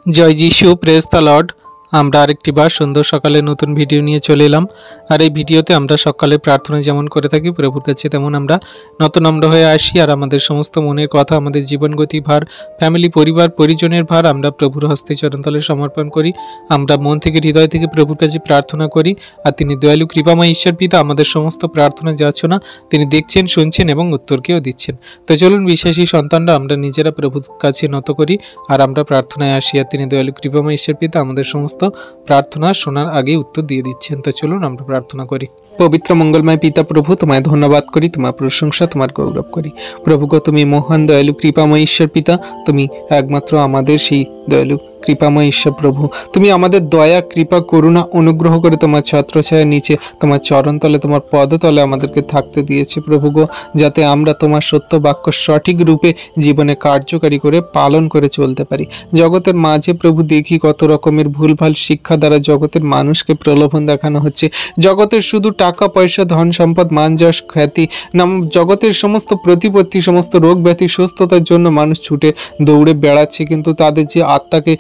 জয় যিশু, praise the Lord. আমরা আরেকটিবার সুন্দর সকালে নতুন ভিডিও নিয়ে চলে এলাম। আর এই ভিডিওতে আমরা সকালে প্রার্থনা যেমন করে থাকি প্রভুর কাছে, তেমন আমরা নম্র হয়ে আসি আর আমাদের সমস্ত মনের কথা, আমাদের জীবনগতি ভার, ফ্যামিলি, পরিবার, পরিজনের ভার আমরা প্রভুর হস্তে চরণতলে সমর্পণ করি। আমরা মন থেকে, হৃদয় থেকে প্রভুর কাছে প্রার্থনা করি। আর তিনি দয়ালু কৃপাময় ঈশ্বর পিতা আমাদের সমস্ত প্রার্থনা যাচ্ছ না, তিনি দেখছেন, শুনছেন এবং উত্তরকেও দিচ্ছেন। তো চলুন বিশ্বাসী সন্তানরা আমরা নিজেরা প্রভুর কাছে নত করি আর আমরা প্রার্থনায় আসি। আর তিনি দয়ালু কৃপাময় ঈশ্বর পিতা আমাদের সমস্ত প্রার্থনা শোনার আগেই উত্তর দিয়ে দিচ্ছেন। তো চলুন আমরা প্রার্থনা করি। পবিত্র মঙ্গলময় পিতা প্রভু, তোমায় ধন্যবাদ করি, তোমার প্রশংসা, তোমার গৌরব করি। প্রভু গো, তুমি মহান দয়ালু কৃপাময় ঈশ্বর পিতা, তুমি একমাত্র আমাদের সেই দয়ালু কৃপাময় ঈশ্বর প্রভু। তুমি আমাদের দয়া, কৃপা, করুণা, অনুগ্রহ করে তোমার ছত্রছায়ার নিচে, তোমার চরণতলে, তোমার পদতলে আমাদেরকে থাকতে দিয়েছে প্রভু গো, যাতে আমরা তোমার সত্য বাক্য সঠিক রূপে জীবনে কার্যকারী করে পালন করে চলতে পারি। জগতের মাঝে প্রভু দেখি কত রকমের ভুলভাল শিক্ষা দ্বারা জগতের মানুষকে প্রলোভন দেখানো হচ্ছে। জগতের শুধু টাকা পয়সা, ধন সম্পদ, মান যশ, খ্যাতি নাম জগতের সমস্ত প্রতিপত্তি, সমস্ত রোগ ব্যাধি সুস্থতার জন্য মানুষ ছুটে দৌড়ে বেড়াচ্ছে, কিন্তু তাদের যে আত্মাকে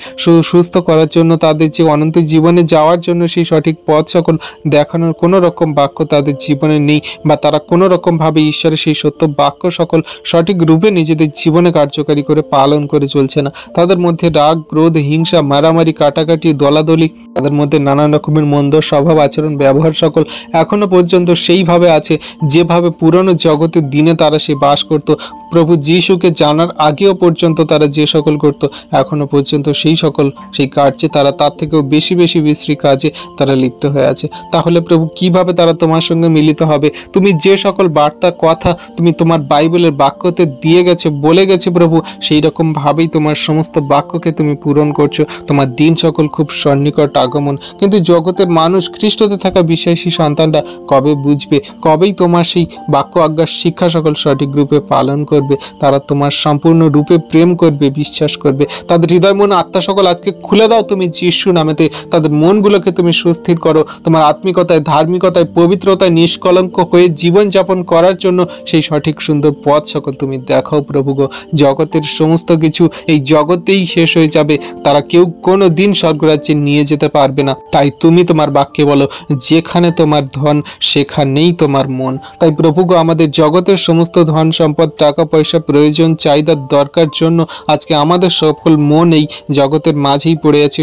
সুস্থ করার জন্য, তাদের যে অনন্ত জীবনে যাওয়ার জন্য সেই সঠিক পথ সকল দেখানোর কোনো রকম বাক্য তাদের জীবনে নেই, বা তারা কোনো রকমভাবে ঈশ্বরের সেই সত্য বাক্য সকল সঠিক রূপে নিজেদের জীবনে কার্যকারী করে পালন করে চলছে না। তাদের মধ্যে রাগ, ক্রোধ, হিংসা, মারামারি, কাটাকাটি, দলাদলি, তাদের মধ্যে নানান রকমের মন্দ স্বভাব, আচরণ, ব্যবহার সকল এখনো পর্যন্ত সেইভাবে আছে যেভাবে পুরনো জগতের দিনে তারা সে বাস করত। প্রভু যিশুকে জানার আগেও পর্যন্ত তারা যে সকল করত, এখনো পর্যন্ত সেই সকল সেই কার্যে তারা তার থেকেও বেশি বিশ্রী কাজে তারা লিপ্ত হয়ে আছে। তাহলে প্রভু কিভাবে তারা তোমার সঙ্গে মিলিত হবে? তুমি যে সকল বার্তা কথা তুমি তোমার বাইবেলের বাক্যতে দিয়ে গেছে, বলে গেছে প্রভু, সেই রকম ভাবেই তোমার সমস্ত বাক্যকে তুমি পূরণ করছো। তোমার দিন সকল খুব সন্নিকট আগমন, কিন্তু জগতের মানুষ, খ্রিস্টতে থাকা বিশ্বাসী সন্তানরা কবে বুঝবে, কবেই তোমার সেই বাক্য আজ্ঞার শিক্ষা সকল সঠিক রূপে পালন করবে? তারা তোমার সম্পূর্ণ রূপে প্রেম করবে, বিশ্বাস করবে। তাদের হৃদয়, মন, আত্মা সকল আজকে খুলে দাও তুমি যিশু নামেতে। তাদের মনগুলোকে তুমি সুস্থির করো, তোমার আত্মিকতায়, ধার্মিকতায়, পবিত্রতায় নিষ্কলঙ্ক হয়ে জীবনযাপন করার জন্য সেই সঠিক সুন্দর পথ সকল তুমি দেখাও প্রভু গো। জগতের সমস্ত কিছু এই জগতেই শেষ হয়ে যাবে, তারা কেউ কোনো দিন স্বর্গরাজ্যে নিয়ে যেতে পারবে না। তাই তুমি তোমার বাক্যে বলো, যেখানে তোমার ধন সেখানেই তোমার মন। তাই প্রভু গো, আমাদের জগতের সমস্ত ধন সম্পদ, টাকা পয়সা, প্রয়োজন, চাহিদার দরকার জন্য আজকে আমাদের সকল মন এই জগতের মাঝেই পড়ে আছে,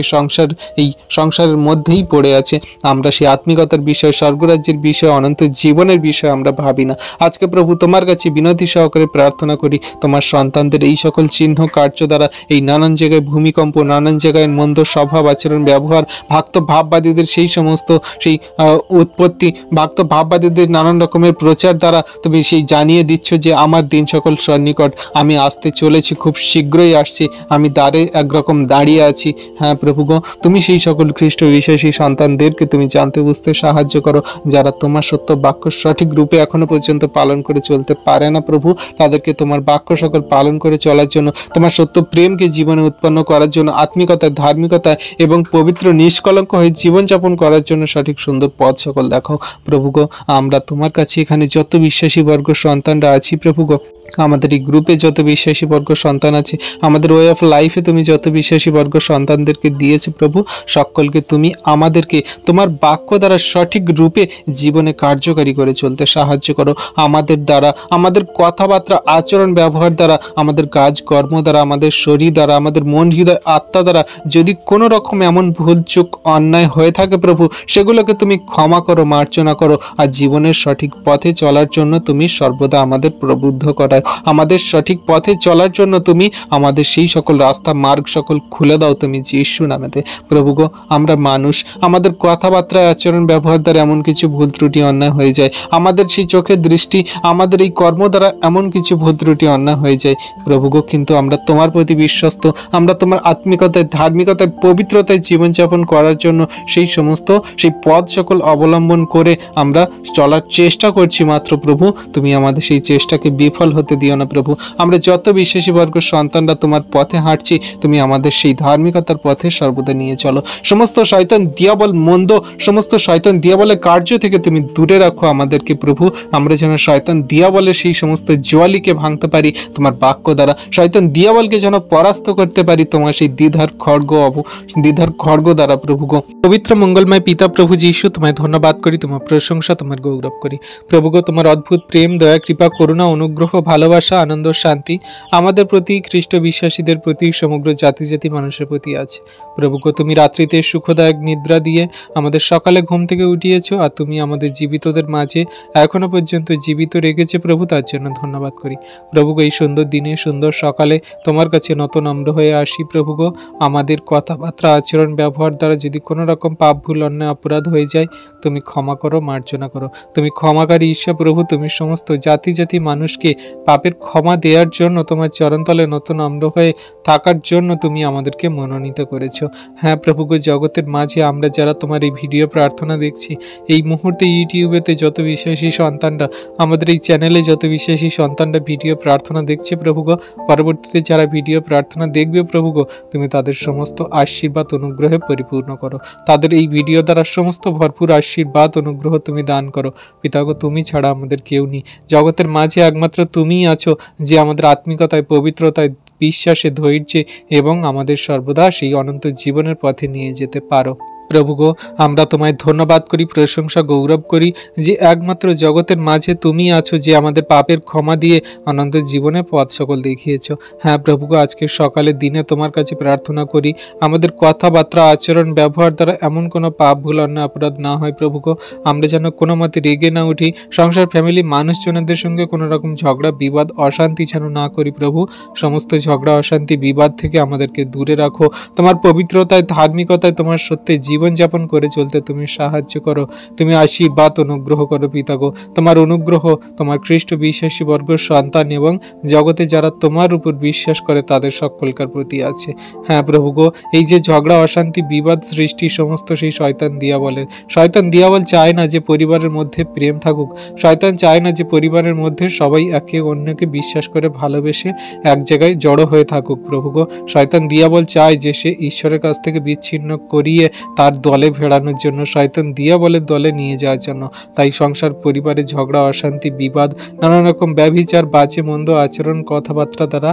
এই সংসারের মধ্যেই পড়ে আছে। আমরা সেই আত্মিকতার বিষয়, স্বর্গরাজ্যের বিষয়, অনন্ত জীবনের বিষয় আমরা ভাবি না। আজকে প্রভু তোমার কাছে বিনতি সহকারে প্রার্থনা করি, তোমার সন্তানদের এই সকল চিহ্ন কার্য দ্বারা এই নানান জায়গায় ভূমিকম্প, নানান জায়গায় মন্দ স্বভাব, আচরণ, ব্যবহার, ভক্ত ভাববাদীদের সেই সমস্ত সেই উৎপত্তি, ভক্ত ভাববাদীদের নানান রকমের প্রচার দ্বারা তুমি সেই জানিয়ে দিচ্ছ যে আমার দিন সকল সন্নিকট, আমি আসতে চলেছি, খুব শীঘ্রই আসছি, আমি দ্বারে একরকম দাঁড়িয়ে আছি। হ্যাঁ প্রভু গো, তুমি সেই সকল খ্রিস্ট বিশ্বাসী সন্তানদেরকে তুমি জানতে বুঝতে সাহায্য করো, যারা তোমার সত্য বাক্য সঠিক রূপে এখনো পর্যন্ত পালন করে চলতে পারে না প্রভু। তাদেরকে তোমার বাক্য সকল পালন করে চলার জন্য, তোমার সত্য প্রেমকে জীবনে উৎপন্ন করার জন্য, আত্মিকতায়, ধার্মিকতায় এবং পবিত্র নিষ্কলঙ্ক হয়ে জীবনযাপন করার জন্য সঠিক সুন্দর পথ সকল দেখাও প্রভু গো। আমরা তোমার কাছে এখানে যত বিশ্বাসী বর্গ সন্তানরা আছি প্রভু গো, আমাদের এই গ্রুপে যত বিশ্বাসী বর্গ সন্তান আছে, আমাদের ওয়ে অফ লাইফে তুমি যত বিশ্বাসী বর্গ সন্তানদেরকে দিয়েছে প্রভু, সকলকে তুমি আমাদেরকে তোমার বাক্য দ্বারা সঠিক রূপে জীবনে কার্যকারী করে চলতে সাহায্য করো। আমাদের দ্বারা, আমাদের কথাবার্তা, আচরণ, ব্যবহার দ্বারা, আমাদের কাজ কর্ম দ্বারা, আমাদের শরীর দ্বারা, আমাদের মন, হৃদয়, আত্মা দ্বারা যদি কোনো রকম এমন ভুলচুক, অন্যায় হয়ে থাকে প্রভু, সেগুলোকে তুমি ক্ষমা করো, মার্জনা করো। আর জীবনের সঠিক পথে চলার জন্য তুমি সর্বদা আমাদের প্রবুদ্ধ করায়, আমাদের সঠিক পথে চলার জন্য তুমি আমাদের সেই সকল রাস্তা, মার্গ সকল খুলে দাও তুমি যিশু নামেতে প্রভু গো। আমরা মানুষ, আমাদের কথাবার্তা, আচরণ, ব্যবহার দ্বারা এমন কিছু ভুল ত্রুটি, অন্যায় হয়ে যায়, আমাদের সেই চোখের দৃষ্টি, আমাদের এই কর্ম দ্বারা এমন কিছু ভুল ত্রুটি, অন্যায় হয়ে যায় প্রভু গো। কিন্তু আমরা তোমার প্রতি বিশ্বস্ত, আমরা তোমার আত্মিকতায়, ধার্মিকতায়, পবিত্রতায় জীবনযাপন করার জন্য সেই পথ সকল অবলম্বন করে আমরা চলার চেষ্টা করছি মাত্র প্রভু। তুমি আমাদের সেই চেষ্টাকে বিফল হতে দিও না প্রভু। আমরা যত বিশ্বাসী বর্গ সন্তানরা তোমার পথে হাঁটছি, তুমি আমাদের সেই সেই ধার্মিকতার পথে সর্বদা নিয়ে চলো। সমস্ত শয়তান দিয়াবল মন্দ, সমস্ত শয়তান দিয়াবলের কার্য থেকে তুমি দূরে রাখো আমাদেরকে প্রভু। আমরা যেন শয়তান দিয়াবলের সেই সমস্ত জোয়ালিকে ভাঙতে পারি তোমার বাক্য দ্বারা, শয়তান দিয়াবলকে যেন পরাস্ত করতে পারি তোমার সেই দ্বিধার খড়গ দ্বারা প্রভু গো। পবিত্র মঙ্গলময় পিতা প্রভু যীশু, তোমায় ধন্যবাদ করি, তোমার প্রশংসা, তোমার গৌরব করি প্রভু গো। তোমার অদ্ভুত প্রেম, দয়া, কৃপা, করুণা, অনুগ্রহ, ভালোবাসা, আনন্দ, শান্তি আমাদের প্রতি, খ্রিস্ট বিশ্বাসীদের প্রতি, সমগ্র জাতি মানুষের প্রতি আছে প্রভু গো। তুমি রাত্রিতে সুখদায়ক নিদ্রা দিয়ে আমাদের সকালে ঘুম থেকে উঠিয়েছো, আর তুমি আমাদের জীবিতদের মাঝে এখনো পর্যন্ত জীবিত রেখেছে প্রভু, তার জন্য ধন্যবাদ করি প্রভু গো। এই সুন্দর দিনে, সুন্দর সকালে তোমার কাছে নত নম্র হয়ে আসি প্রভু গো। আমাদের কথাবার্তা, আচরণ, ব্যবহার দ্বারা যদি কোনো রকম পাপ, ভুল, অন্যায়, অপরাধ হয়ে যায়, তুমি ক্ষমা করো, মার্জনা করো। তুমি ক্ষমাকারী ঈশ্বর প্রভু। তুমি সমস্ত জাতি মানুষকে পাপের ক্ষমা দেওয়ার জন্য, তোমার চরণতলে নত নম্র হয়ে থাকার জন্য তুমি আমাদেরকে মনোনীত করেছো। হ্যাঁ প্রভু গো, জগতের মাঝে আমরা যারা তোমার এই ভিডিও প্রার্থনা দেখছি, এই মুহূর্তে ইউটিউবেতে যত বিশ্বাসী সন্তানরা, আমাদের এই চ্যানেলে যত বিশ্বাসী সন্তানরা ভিডিও প্রার্থনা দেখছে প্রভু গো, পরবর্তীতে যারা ভিডিও প্রার্থনা দেখবে প্রভু গো, তুমি তাদের সমস্ত আশীর্বাদ, অনুগ্রহে পরিপূর্ণ করো। তাদের এই ভিডিও দ্বারা সমস্ত ভরপুর আশীর্বাদ, অনুগ্রহ তুমি দান করো পিতা গো। তুমি ছাড়া আমাদের কেউ নেই জগতের মাঝে, একমাত্র তুমিই আছো যে আমাদের আত্মিকতায়, পবিত্রতায়, বিশ্বাসে, ধৈর্যে এবং আমাদের সর্বদা সেই অনন্ত জীবনের পথে নিয়ে যেতে পারো প্রভু গো। আমরা তোমায় ধন্যবাদ করি, প্রশংসা, গৌরব করি যে একমাত্র জগতের মাঝে তুমি আছো যে আমাদের পাপের ক্ষমা দিয়ে অনন্ত জীবনের পথ সকল দেখিয়েছো। হ্যাঁ প্রভু গো, আজকের সকালের দিনে তোমার কাছে প্রার্থনা করি আমাদের কথাবার্তা, আচরণ, ব্যবহার দ্বারা এমন কোনো পাপ, ভুল, অন্যায়, অপরাধ না হয় প্রভু গো। আমরা যেন কোনো মতে রেগে না উঠি, সংসার, ফ্যামিলি, মানুষজনদের সঙ্গে কোনো রকম ঝগড়া, বিবাদ, অশান্তি যেন না করি প্রভু। সমস্ত ঝগড়া, অশান্তি, বিবাদ থেকে আমাদেরকে দূরে রাখো। তোমার পবিত্রতায়, ধার্মিকতায়, তোমার সত্যে জীবনযাপন করে চলতে তুমি সাহায্য করো। তুমি আশীর্বাদ, অনুগ্রহ করো পিতা গো। তোমার অনুগ্রহ তোমার খ্রিস্ট বিশ্বাসী বর্গ সন্তান এবং জগতে যারা তোমার উপর বিশ্বাস করে তাদের সকলকার প্রতি আছে। হ্যাঁ প্রভু গো, এই যে ঝগড়া, অশান্তি, বিবাদ সৃষ্টি, সমস্ত সেই শয়তান দিয়াবলের, শয়তান দিয়াবল চায় না যে পরিবারের মধ্যে প্রেম থাকুক। শয়তান চায় না যে পরিবারের মধ্যে সবাই একে অন্যকে বিশ্বাস করে ভালোবেসে এক জায়গায় জড়ো হয়ে থাকুক প্রভু গো। শয়তান দিয়াবল চায় যে সে ঈশ্বরের কাছ থেকে বিচ্ছিন্ন করিয়ে তার দলে ভেড়ানোর জন্য, শয়তান দিয়াবলের দলে নিয়ে যাওয়ার জন্য। তাই সংসার, পরিবারে ঝগড়া, অশান্তি, বিবাদ, নানা রকম ব্যভিচার, বাজে মন্দ আচরণ, কথাবার্তা দ্বারা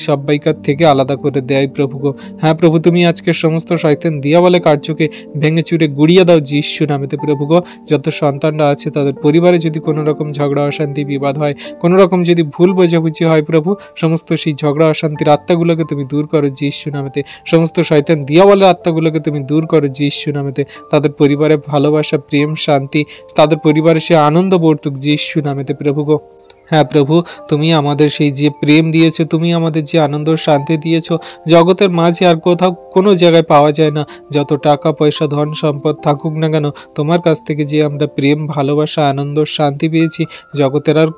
সবাইকার থেকে আলাদা করে দেয় প্রভু গো। হ্যাঁ প্রভু, তুমি আজকে সমস্ত শয়তান দিয়াবলের কার্যকে ভেঙে চুরে গুড়িয়ে দাও যীশু নামেতে প্রভু গো। যত সন্তানরা আছে তাদের পরিবারে যদি কোনো রকম ঝগড়া, অশান্তি, বিবাদ হয়, কোনো রকম যদি ভুল বোঝাবুঝি হয় প্রভু, সমস্ত সেই ঝগড়া, অশান্তির আত্মাগুলোকে তুমি দূর করো যীশু নামেতে। সমস্ত শয়তান দিয়াবলের আত্মাগুলোকে তুমি দূর করো যীশু নামেতে। তাদের পরিবারে ভালোবাসা, প্রেম, শান্তি, তাদের পরিবারে সে আনন্দ বর্তুক যীশু নামেতে প্রভু গো। হ্যাঁ প্রভু, তুমি আমাদের সেই যে প্রেম দিয়েছো, তুমি আমাদের যে আনন্দ, শান্তি দিয়েছো, জগতের মাঝে আর কোথাও কোনো জায়গায় পাওয়া যায় না। যত টাকা পয়সা, ধন সম্পদ থাকুক না কেন, তোমার কাছ থেকে যে আমরা প্রেম, ভালোবাসা, আনন্দ, শান্তি পেয়েছি, জগতের আর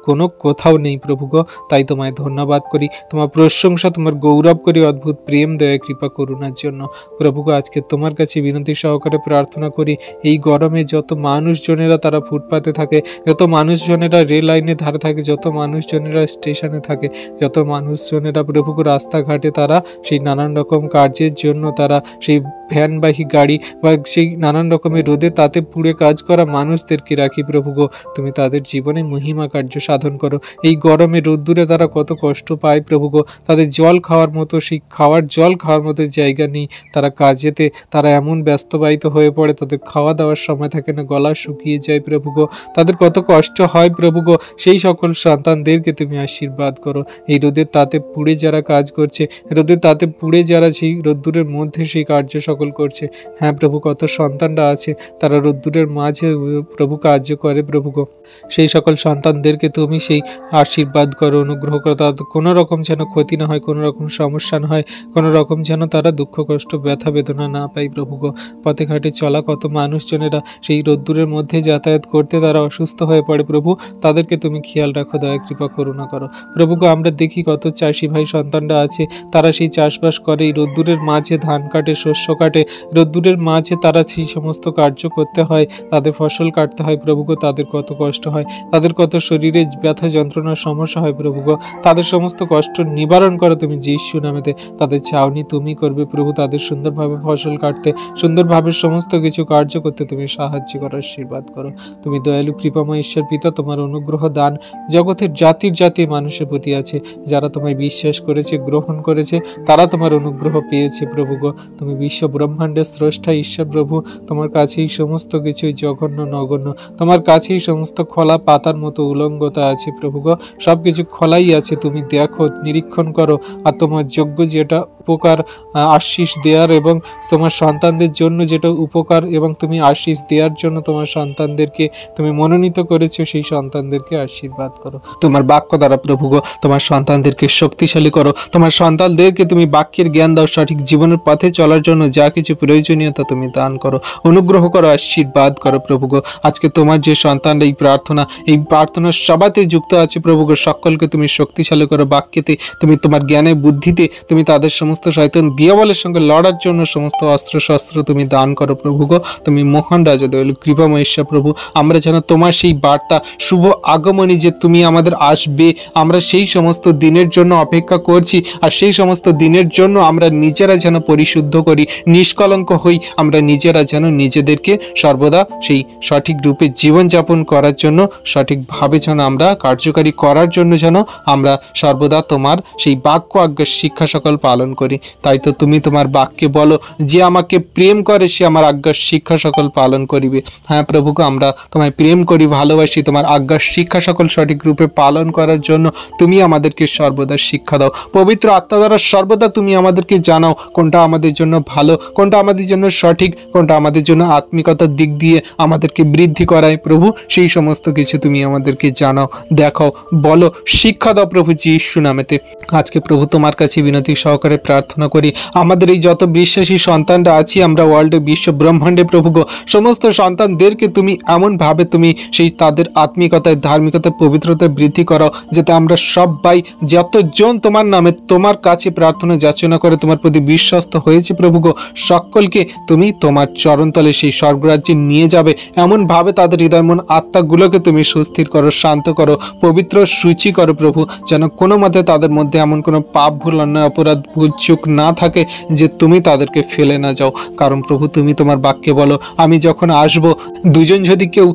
কোথাও নেই প্রভু গো। তাই তোমায় ধন্যবাদ করি, তোমার প্রশংসা, তোমার গৌরব করি অদ্ভুত প্রেম, দয়া, কৃপা, করুণার জন্য প্রভু গো। আজকে তোমার কাছে বিনতি সহকারে প্রার্থনা করি, এই গরমে যত মানুষজনেরা তারা ফুটপাতে থাকে, যত মানুষজনেরা রেল লাইনের ধারে থাকে, যত মানুষজনেরা স্টেশনে থাকে, যত মানুষজনেরা প্রভু রাস্তাঘাটে তারা সেই নানান রকম কার্যের জন্য তারা সেই ভ্যানবাহী গাড়ি বা সেই নানান রকমের রোদে তাতে পুড়ে কাজ করা মানুষদেরকে রাখি প্রভু গো। তুমি তাদের জীবনে মহিমা কার্য সাধন করো। এই গরমে রোদ্দুরে তারা কত কষ্ট পায় প্রভু গো। তাদের জল খাওয়ার মতো, সেই জল খাওয়ার মতো জায়গা নেই। তারা কাজেতে তারা এমন ব্যস্তবাহিত হয়ে পড়ে, তাদের খাওয়া দাওয়ার সময় থাকে না, গলা শুকিয়ে যায় প্রভু গো। তাদের কত কষ্ট হয় প্রভু গো। সেই সকল সন্তানদেরকে তুমি আশীর্বাদ করো। এই রোদের তাতে পুড়ে যারা কাজ করছে, রোদের তাতে পুড়ে যারা সেই রোদ্দুরের মধ্যে সেই কার্য সকল করছে, হ্যাঁ প্রভু, কত সন্তানরা আছে তারা রোদ্দুরের মাঝে প্রভু কার্য করে প্রভু গো। সেই সকল সন্তানদেরকে তুমি সেই আশীর্বাদ করো, অনুগ্রহ করো। তাদের কোনো রকম যেন ক্ষতি না হয়, কোনো রকম সমস্যা না হয়, কোনো রকম যেন তারা দুঃখ কষ্ট, ব্যথা বেদনা না পায় প্রভু গো। পথে ঘাটে চলা কত মানুষজনেরা সেই রোদ্দুরের মধ্যে যাতায়াত করতে তারা অসুস্থ হয়ে পড়ে প্রভু, তাদেরকে তুমি খেয়াল রাখো, দয়া, কৃপা, করুণা করো প্রভু গো। আমরা দেখি কত চাষি ভাই সন্তানরা আছে, তারা সেই চাষবাস করে, এই রোদ্দুরের মাঝে ধান কাটে, শস্য কাটে, কাটে, রোদ্দুরের মাঝে তারা সেই সমস্ত কার্য করতে হয়, তাদের ফসল কাটতে হয় প্রভু গো, তাদের কত কষ্ট হয়, তাদের কত শরীরে ব্যথা যন্ত্রণার সমস্যা হয় প্রভু গো। তাদের সমস্ত কষ্ট নিবারণ করো তুমি যিশু নামেতে। তাদের চাওনি তুমি করবে প্রভু, তাদের সুন্দরভাবে ফসল কাটতে, সুন্দরভাবে সমস্ত কিছু কার্য করতে তুমি সাহায্য করো, আশীর্বাদ করো। তুমি দয়ালু কৃপাময় ঈশ্বর পিতা, তোমার অনুগ্রহ দান জগতের জাতির জাতি মানুষের প্রতি আছে, যারা তোমায় বিশ্বাস করেছে, গ্রহণ করেছে, তারা তোমার অনুগ্রহ পেয়েছে প্রভু গো। তুমি বিশ্ব ব্রহ্মাণ্ডের স্রষ্টা ঈশ্বর প্রভু, তোমার কাছেই সমস্ত কিছুই জঘন্য নগণ্য, তোমার কাছেই সমস্ত খোলা পাতার মতো উলঙ্গতা আছে প্রভু গো। সব কিছু খোলাই আছে, তুমি দেখো, নিরীক্ষণ করো, আর তোমার যোগ্য যেটা উপকার আশীষ দেওয়ার এবং তোমার সন্তানদের জন্য যেটা উপকার এবং তুমি আশীষ দেওয়ার জন্য তোমার সন্তানদেরকে তুমি মনোনীত করেছো, সেই সন্তানদেরকে আশীর্বাদ করো তোমার বাক্য দ্বারা প্রভু গো। তোমার সন্তানদেরকে শক্তিশালী করো, তোমার সন্তানদেরকে তুমি বাক্যের জ্ঞান দাও, সঠিক জীবনের পথে চলার জন্য যা কিছু প্রয়োজনীয়তা তুমি দান করো, অনুগ্রহ করো, আশীর্বাদ করো প্রভু গো। আজকে তোমার যে সন্তানরা এই প্রার্থনার সভাতে যুক্ত আছে প্রভু গো, সকলকে তুমি শক্তিশালী করো, বাক্যেতে তুমি তোমার জ্ঞানে বুদ্ধিতে তুমি তাদের সমস্ত শয়তান দিয়াবলের সঙ্গে লড়ার জন্য সমস্ত অস্ত্র শস্ত্র তুমি দান করো প্রভু গো। তুমি মহান রাজা দয়ালু কৃপাময় ঈশ্বর প্রভু, আমরা যেন তোমার সেই বার্তা শুভ আগমনী যে তুমি আমাদের আসবে, আমরা সেই সমস্ত দিনের জন্য অপেক্ষা করছি, আর সেই সমস্ত দিনের জন্য আমরা নিজেরা যেন পরিশুদ্ধ করি, নিষ্কলঙ্ক হই, আমরা নিজেরা যেন নিজেদেরকে সর্বদা সেই সঠিক রূপে জীবনযাপন করার জন্য, সঠিকভাবে যেন আমরা কার্যকারী করার জন্য যেন আমরা সর্বদা তোমার সেই বাক্য আজ্ঞার শিক্ষা সকল পালন করি। তাই তো তুমি তোমার বাক্যে বলো, যে আমাকে প্রেম করে সে আমার আজ্ঞার শিক্ষা সকল পালন করিবে। হ্যাঁ প্রভুকে, আমরা তোমায় প্রেম করি, ভালোবাসি, তোমার আজ্ঞার শিক্ষা সকল সঠিক রূপে পালন করার জন্য তুমি আমাদেরকে সর্বদা শিক্ষা দাও। পবিত্র আত্মা দ্বারা সর্বদা তুমি আমাদেরকে জানাও কোনটা আমাদের জন্য ভালো, কোনটা আমাদের জন্য সঠিক, কোনটা আমাদের জন্য আত্মিকতার দিক দিয়ে আমাদেরকে বৃদ্ধি করায় প্রভু, সেই সমস্ত কিছু তুমি আমাদেরকে জানাও, দেখাও, বলো, শিক্ষা দাও প্রভু যিশু নামেতে। আজকে প্রভু তোমার কাছে বিনতি সহকারে প্রার্থনা করি, আমাদের এই যত বিশ্বাসী সন্তানরা আছি আমরা ওয়ার্ল্ডে, বিশ্ব ব্রহ্মাণ্ডে প্রভু গো, সমস্ত সন্তানদেরকে তুমি এমনভাবে তুমি সেই তাদের আত্মিকতায়, ধার্মিকতায়, পবিত্রতায় বৃদ্ধি করো, যাতে আমরা সবাই যতজন তোমার নামে তোমার কাছে প্রার্থনা যাচনা করে তোমার প্রতি বিশ্বস্ত হয়েছে প্রভু গো, সকলকে তুমি তোমার চরণতলে সেই স্বর্গরাজ্যে নিয়ে যাবে। এমনভাবে তাদের হৃদয় মন আত্মাগুলোকে তুমি সুস্থির করো, শান্ত করো, পবিত্র সূচি করো প্রভু, যেন কোনো মতে তাদের মধ্যে এমন কোনো পাপ, ভুল, অন্যায়, অপরাধ, ভুল, চুক না থাকে যে তুমি তাদেরকে ফেলে না যাও। কারণ প্রভু তুমি তোমার বাক্যে বলো, আমি যখন আসবো, দুজন যদি কেউ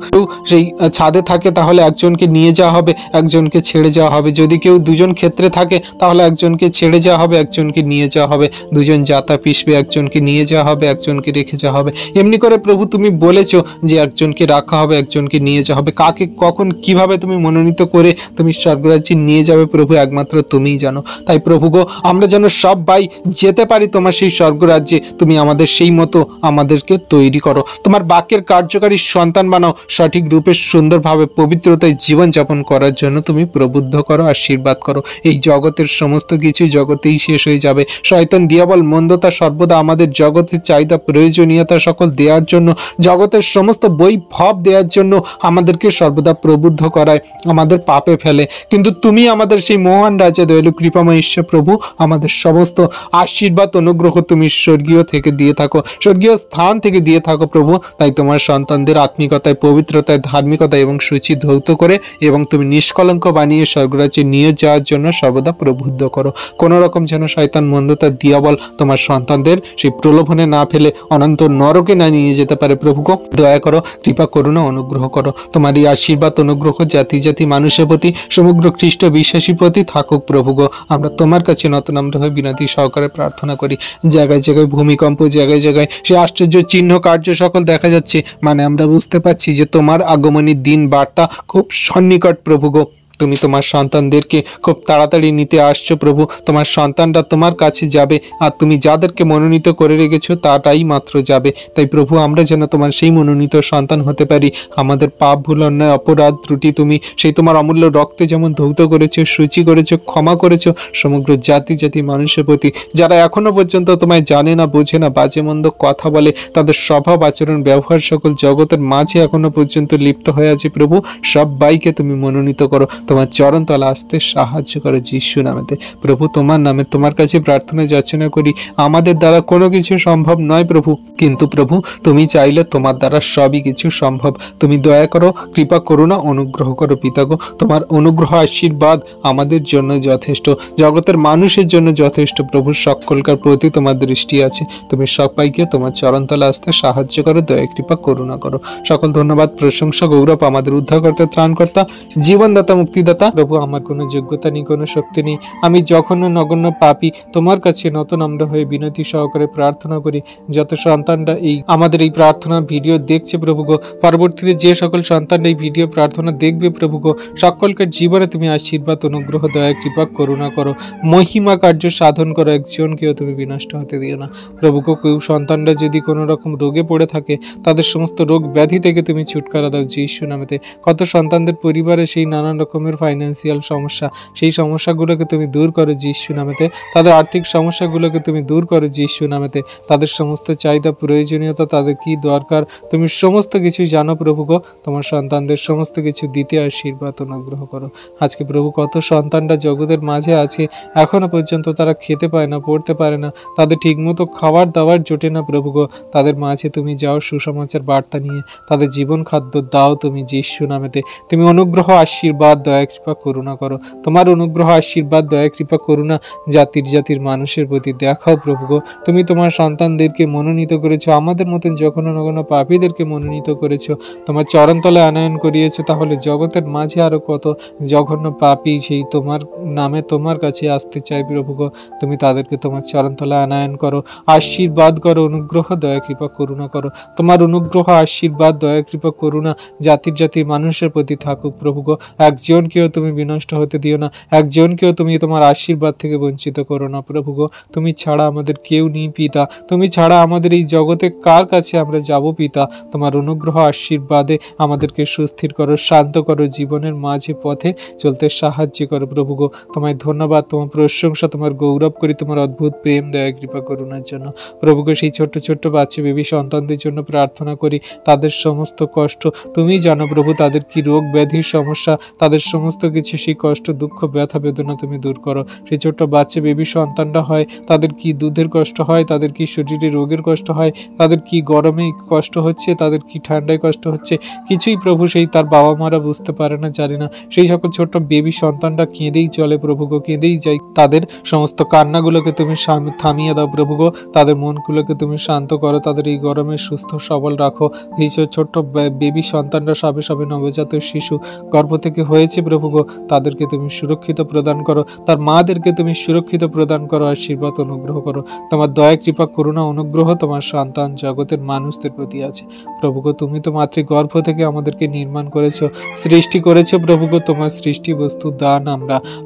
সেই ছাদে থাকে তাহলে একজনকে নিয়ে যাওয়া হবে, একজনকে ছেড়ে যাওয়া হবে। যদি কেউ দুজন ক্ষেত্রে থাকে তাহলে একজনকে ছেড়ে যাওয়া হবে, একজনকে নিয়ে যাওয়া হবে। দুজন যাতা পিসবে, একজনকে নিয়ে যাওয়া হবে, একজনকে রেখে যাওয়া হবে। এমনি করে প্রভু তুমি বলেছো যে একজনকে রাখা হবে, একজনকে নিয়ে যাওয়া হবে। কাকে কখন কিভাবে তুমি মনোনীত করে তুমি স্বর্গরাজ্যে নিয়ে যাবে প্রভু, একমাত্র তুমিই জানো। তাই প্রভু গো, আমরা যেন সবাই যেতে পারি তোমার সেই স্বর্গরাজ্যে, তুমি আমাদের সেই মতো আমাদেরকে তৈরি করো, তোমার বাক্যের কার্যকারী সন্তান বানাও, সঠিক রূপে সুন্দরভাবে পবিত্রতায় জীবনযাপন করার জন্য তুমি প্রবুদ্ধ করো, আশীর্বাদ করো। এই জগতের সমস্ত কিছু জগতেই শেষ হয়ে যাবে, শয়তান দিয়াবল মন্দতা সর্বদা আমাদের জগতের চাহিদা প্রয়োজনীয়তা সকল দেওয়ার জন্য, জগতের সমস্ত বৈভব দেওয়ার জন্য আমাদেরকে সর্বদা প্রবুদ্ধ করায়, আমাদের পাপে ফেলে। কিন্তু তুমি আমাদের সেই মহান রাজা দয়ালু কৃপাময় ঈশ্বর প্রভু, আমাদের সমস্ত আশীর্বাদ অনুগ্রহ তুমি স্বর্গীয় থেকে দিয়ে থাকো, স্বর্গীয় স্থান থেকে দিয়ে থাকো প্রভু। তাই তোমার সন্তানদের আত্মিকতায়, পবিত্রতায়, ধার্মিকতায় এবং সূচি ধৌত করে এবং তুমি নিষ্কলঙ্ক বানিয়ে স্বর্গরাজ্যে নিয়ে যাওয়ার জন্য সর্বদা প্রবুদ্ধ করো। কোনো রকম যেন শয়তান মন্দতা দিয়াবল তোমার সন্তানদের সেই প্রলোভনে না ফেলে অনন্ত নরকে না নিয়ে যেতে পারে প্রভু গো। দয়া করো, কৃপা করুণা অনুগ্রহ করো। তোমার এই আশীর্বাদ অনুগ্রহ জাতি জাতি মানুষের প্রতি, সমগ্র খ্রিস্ট বিশ্বাসীর প্রতি থাকুক প্রভু গো। আমরা তোমার কাছে নতনম্র হয়ে বিনতি সহকারে প্রার্থনা করি। জায়গায় জায়গায় ভূমিকম্প, জায়গায় জায়গায় সে আশ্চর্য চিহ্ন কার্য সকল দেখা যাচ্ছে, মানে আমরা বুঝতে পারছি যে তোমার আগমনের দিন বার্তা খুব সন্নিকট প্রভু গো। তুমি তোমার সন্তানদেরকে খুব তাড়াতাড়ি নিতে আসছো প্রভু। তোমার সন্তানরা তোমার কাছে যাবে, আর তুমি যাদেরকে মনোনীত করে রেখেছো তারাই মাত্র যাবে। তাই প্রভু, আমরা যেন তোমার সেই মনোনীত সন্তান হতে পারি। আমাদের পাপ, ভুল, অন্যায়, অপরাধ, ত্রুটি তুমি সেই তোমার অমূল্য রক্তে যেমন ধৌত করেছো, সূচি করেছো, ক্ষমা করেছো সমগ্র জাতি জাতি মানুষের প্রতি, যারা এখনো পর্যন্ত তোমায় জানে না, বোঝে না, বাজে মন্দ কথা বলে, তাদের স্বভাব, আচরণ, ব্যবহার সকল জগতের মাঝে এখনো পর্যন্ত লিপ্ত হয়ে আছে প্রভু, সবাইকে তুমি মনোনীত করো। তোমার চরণ তলা আসতে সাহায্য করো যিশু নামেতে। প্রভু তোমার নামে তোমার কাছে প্রার্থনা যাচনা করি, আমাদের দ্বারা কোনো কিছু সম্ভব নয় প্রভু, কিন্তু প্রভু তুমি চাইলে তোমার দ্বারা সবই কিছু সম্ভব। তুমি দয়া করো, কৃপা করুণা অনুগ্রহ করো পিতাগো। তোমার অনুগ্রহ আশীর্বাদ আমাদের জন্য যথেষ্ট, জগতের মানুষের জন্য যথেষ্ট প্রভু। সকলকার প্রতি তোমার দৃষ্টি আছে, তুমি সবাইকে তোমার চরণতলা আসতে সাহায্য করো, দয়া কৃপা করুণা করো। সকল ধন্যবাদ প্রশংসা গৌরব আমাদের উদ্ধারকর্তা ত্রাণকর্তা জীবনদাতা মুক্তিদাতা। প্রভু আমার কোনো যোগ্যতা নেই, কোনো শক্তি নেই, আমি জঘন্য নগণ্য পাপী। তোমার কাছে নতনম্র হয়ে বিনতি সহকারে প্রার্থনা করি, যত সন্তানরা আমাদের এই প্রার্থনা ভিডিও দেখছে প্রভু গো, পরবর্তীতে যে সকল সন্তান এই ভিডিও প্রার্থনা দেখবে প্রভু গো, সকলকে জীবনে তুমি আশীর্বাদ অনুগ্রহ দয়া কৃপা করুণা করো, মহিমা কার্য সাধন করো, একজনকেও তুমি বিনষ্ট হতে দিও না প্রভু গো। কেউ সন্তানরা যদি কোনো রকম রোগে পড়ে থাকে, তাদের সমস্ত রোগ ব্যাধি থেকে তুমি ছুটকারা দাও যিশু নামেতে। কত সন্তানদের পরিবারে সেই নানান রকমের ফাইন্যান্সিয়াল সমস্যা, সেই সমস্যাগুলোকে তুমি দূর করো যিশু নামেতে। তাদের আর্থিক সমস্যাগুলোকে তুমি দূর করো যিশু নামেতে। তাদের সমস্ত চাহিদা প্রয়োজনীয়তা, তাদের কি দরকার তুমি সমস্ত কিছু জানো প্রভু গো। তোমার সন্তানদের সমস্ত কিছু দিতে আশীর্বাদ অনুগ্রহ করো। আজকে প্রভু কত সন্তানরা জগতের মাঝে আছে, এখনো পর্যন্ত তারা খেতে পায় না, পড়তে পারে না, তাদের ঠিকমতো খাবার দাবার জোটে না প্রভু গো। তাদের মাঝে তুমি যাও সুসমাচার বার্তা নিয়ে, তাদের জীবন খাদ্য দাও তুমি যিশু নামেতে। তুমি অনুগ্রহ আশীর্বাদ দয়া কৃপা করুণা করো। তোমার অনুগ্রহ আশীর্বাদ দয়া কৃপা করুণা জাতির জাতির মানুষের প্রতি দেখাও প্রভু গো। তুমি তোমার সন্তানদেরকে মনোনীত করেছো, আমাদের মতন যখন নগণ্য পাপীদেরকে মনোনীত করেছো, তোমার চরণতলে আনয়ন করিয়েছো, তাহলে জগতের মাঝে আরো কত জঘন্য পাপী সেই তোমার নামে তোমার কাছে আসতে চাই প্রভু গো। তুমি তাদেরকে তোমার চরণতলে আনয়ন করো, আশীর্বাদ করো, অনুগ্রহ দয়া কৃপা করুণা করো। তোমার অনুগ্রহ আশীর্বাদ দয়া কৃপা করুণা জাতির জাতির মানুষের প্রতি থাকুক প্রভু গো। একজনকেও তুমি বিনষ্ট হতে দিও না, একজনকেও তুমি তোমার আশীর্বাদ থেকে বঞ্চিত করো না প্রভু গো। তুমি ছাড়া আমাদের কেউ নেই পিতা, তুমি ছাড়া আমাদের এই জগতে কার কাছে আমরা যাব পিতা। তোমার অনুগ্রহ আশীর্বাদে আমাদেরকে সুস্থির করো, শান্ত করো, জীবনের মাঝে পথে চলতে সাহায্য করো প্রভু গো। তোমায় ধন্যবাদ, তোমার প্রশংসা, তোমার গৌরব করি, তোমার অদ্ভুত প্রেম দয়া কৃপা করুণার জন্য প্রভু গো। সেই ছোট্ট ছোট্ট বাচ্চা বেবি সন্তানদের জন্য প্রার্থনা করি, তাদের সমস্ত কষ্ট তুমি জানো প্রভু, তাদের কি রোগ ব্যাধির সমস্যা, তাদের সমস্ত কিছু সেই কষ্ট দুঃখ ব্যথা বেদনা তুমি দূর করো। সেই ছোট্ট বাচ্চা বেবি সন্তানরা হয়, তাদের কি দুধের কষ্ট হয়, তাদের কি শরীরে রোগের কষ্ট হয়, তাদের কি গরমে কষ্ট হচ্ছে, তাদের কি ঠান্ডায় কষ্ট হচ্ছে, কিছুই প্রভু সেই তার বাবা মারা বুঝতে পারে না, জানে না। সেই সকল ছোট্ট বেবি সন্তানরা কেঁদেই চলে প্রভু গো, কেঁদেই যায়। তাদের সমস্ত কান্নাগুলোকে তুমি থামিয়ে দাও প্রভু গো, তাদের মনগুলোকে তুমি শান্ত করো, তাদের এই গরমে সুস্থ সবল রাখো। এই ছোট্ট বেবি সন্তানরা সবে সবে নবজাত শিশু গর্ভ থেকে হয়েছে প্রভু গো, তাদেরকে তুমি সুরক্ষিত প্রদান করো, তার মাদেরকে তুমি সুরক্ষিত প্রদান করো, আশীর্বাদ অনুগ্রহ করো। তোমার দয়া কৃপা করুণা অনুগ্রহ তোমার সন্তান জগতের মানুষদের প্রতি আছে প্রভু গো। তুমি তো মাতৃগর্ভ থেকে আমাদেরকে নির্মাণ করেছো, সৃষ্টি করেছো প্রভু গো। তোমার সৃষ্টি বস্তু দান